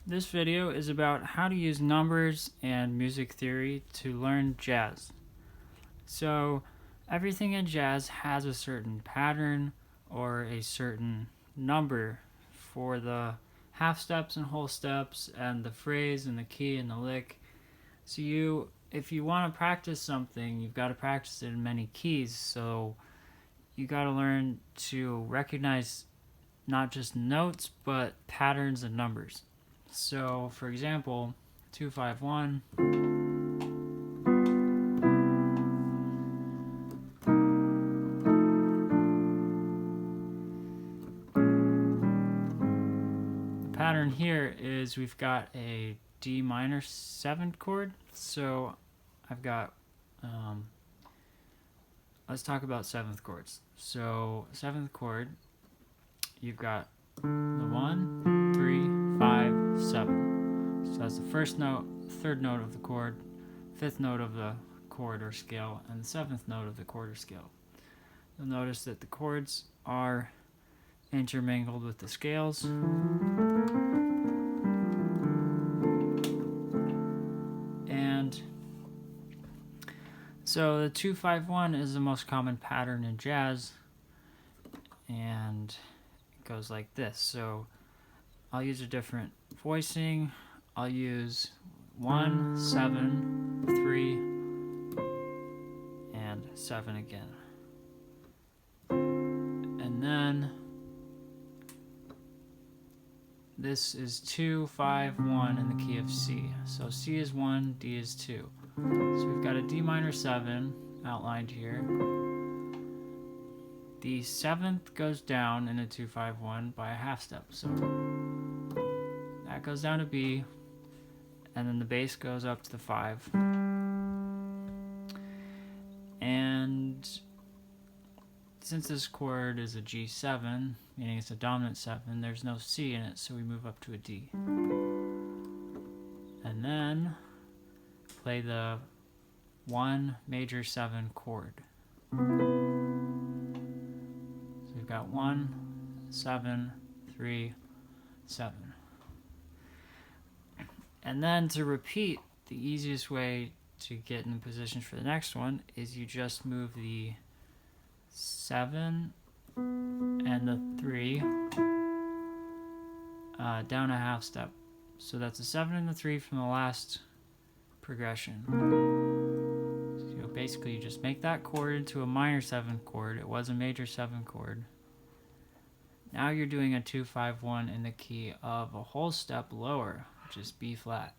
This video is about how to use numbers and music theory to learn jazz. So everything in jazz has a certain pattern or a certain number for the half steps and whole steps and the phrase and the key and the lick. So if you want to practice something, you've got to practice it in many keys. So you got to learn to recognize not just notes but patterns and numbers. So, for example, 2-5-1. The pattern here is we've got a D minor 7th chord. So, I've got, let's talk about 7th chords. So, 7th chord, you've got the 1, 3, 5, 7. So that's the first note, third note of the chord, fifth note of the chord or scale, and the 7th note of the chord or scale. You'll notice that the chords are intermingled with the scales. And so the 2-5-1 is the most common pattern in jazz, and it goes like this. So I'll use a different voicing. I'll use 1, 7, 3, and 7 again. And then this is 2, 5, 1 in the key of C. So C is 1, D is 2. So we've got a D minor 7 outlined here. The 7th goes down in a 2-5-1 by a half step. So that goes down to B, and then the bass goes up to the 5. And since this chord is a G7, meaning it's a dominant 7, there's no C in it, so we move up to a D. And then play the 1 major 7 chord. So we've got 1, 7, 3, 7. And then to repeat, the easiest way to get in the position for the next one is you just move the 7 and the 3 down a half step. So that's a 7 and the 3 from the last progression. So basically you just make that chord into a minor 7 chord. It was a major 7 chord. Now you're doing a 2-5-1 in the key of a whole step lower, which is B flat.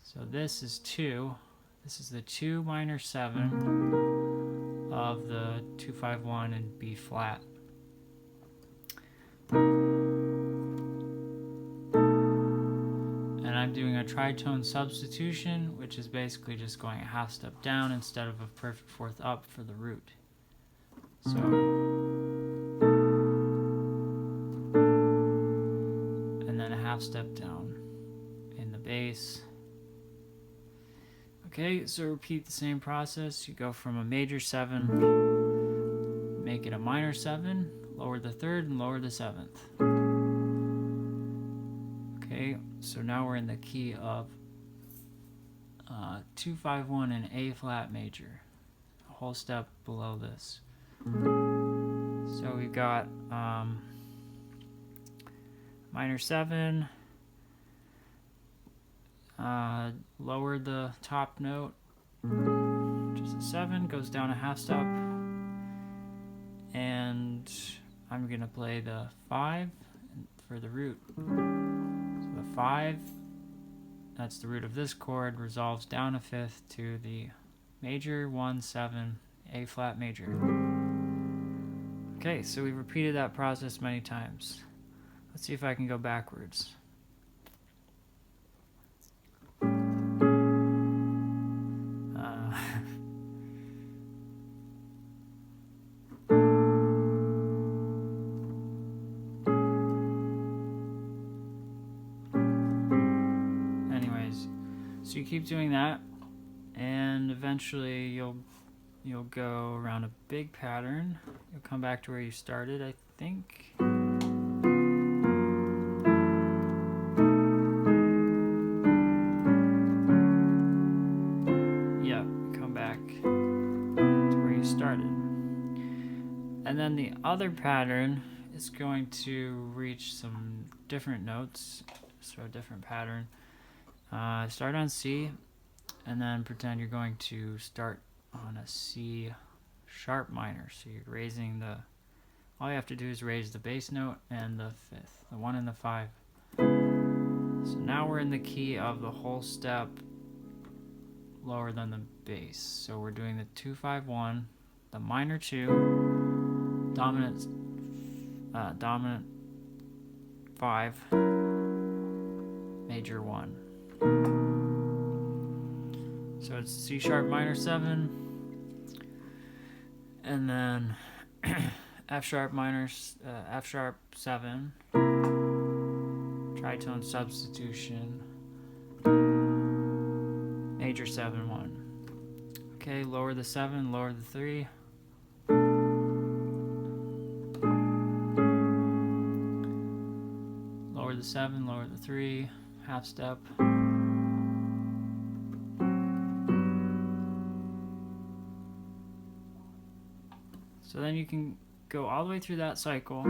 So this is 2. This is the 2 minor 7 of the 2-5-1 in B flat. And I'm doing a tritone substitution, which is basically just going a half step down instead of a perfect fourth up for the root. So step down in the bass. Okay, so repeat the same process. You go from a major 7, make it a minor 7, lower the 3rd and lower the 7th. Okay, so now we're in the key of 2-5-1 in A flat major, a whole step below this. So we've got minor 7, lower the top note, just a 7, goes down a half step, and I'm going to play the 5 for the root. So the 5, that's the root of this chord, resolves down a 5th to the major 1-7 A flat major. Okay, so we've repeated that process many times. Let's see if I can go backwards. Anyways, so you keep doing that, and eventually you'll go around a big pattern. You'll come back to where you started, I think. And then the other pattern is going to reach some different notes, so a different pattern. Start on C, and then pretend you're going to start on a C sharp minor. So you're raising all you have to do is raise the bass note and the fifth, the 1 and the 5. So now we're in the key of the whole step lower than the bass. So we're doing the 2-5-1, the minor 2, dominant 5, major 1. So it's C sharp minor 7, and then F sharp minor, F sharp 7, tritone substitution, major 7 1. Okay, lower the 7, lower the 3. Lower the 7, lower the 3, half step. So then you can go all the way through that cycle.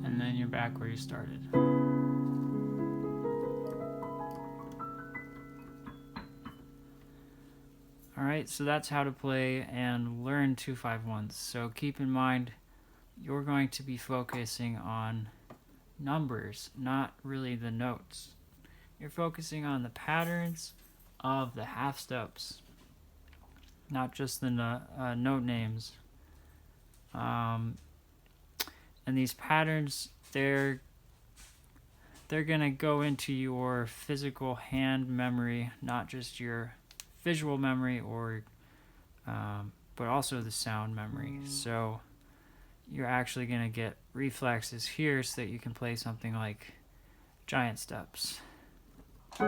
And then you're back where you started. Alright, so that's how to play and learn 2-5-1s. So keep in mind, you're going to be focusing on numbers, not really the notes. You're focusing on the patterns of the half steps, not just the note names. And these patterns, they're gonna go into your physical hand memory, not just your visual memory, but also the sound memory. So you're actually gonna get reflexes here so that you can play something like giant steps. Which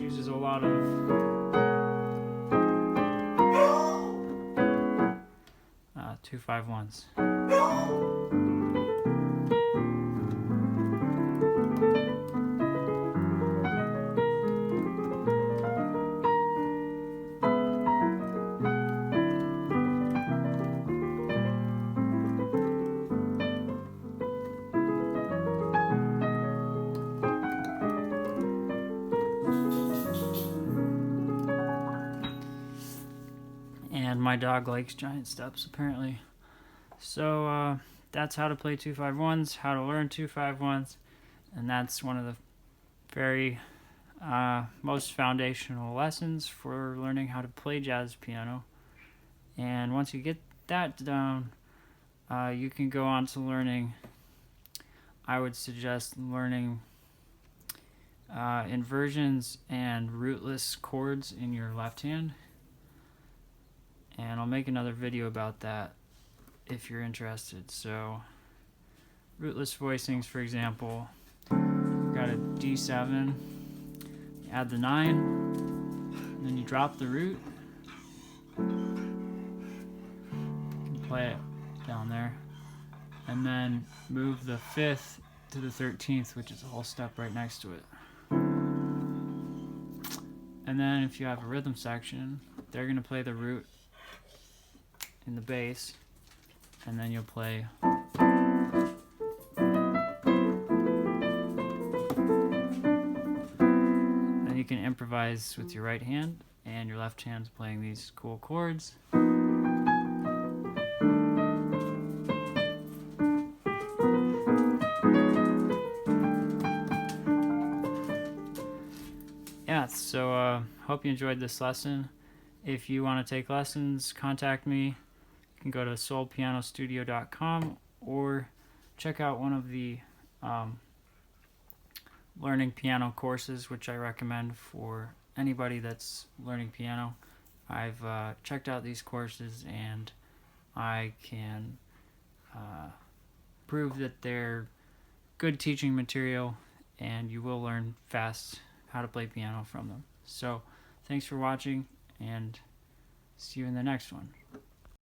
uses a lot of 2-5-1s. And my dog likes giant steps, apparently. So that's how to play 2-5-1s, how to learn 2-5-1s, and that's one of the very most foundational lessons for learning how to play jazz piano. And once you get that down, you can go on to learning. I would suggest learning inversions and rootless chords in your left hand. And I'll make another video about that if you're interested. So, rootless voicings, for example, you've got a D7, you add the 9, and then you drop the root. You can play it down there. And then move the 5th to the 13th, which is a whole step right next to it. And then if you have a rhythm section, they're going to play the root in the bass, and then you'll play then you can improvise with your right hand, and your left hand's playing these cool chords. Yeah, so hope you enjoyed this lesson. If you want to take lessons, contact me. You can go to soulpianostudio.com or check out one of the learning piano courses, which I recommend for anybody that's learning piano. I've checked out these courses, and I can prove that they're good teaching material, and you will learn fast how to play piano from them. So thanks for watching, and See you in the next one.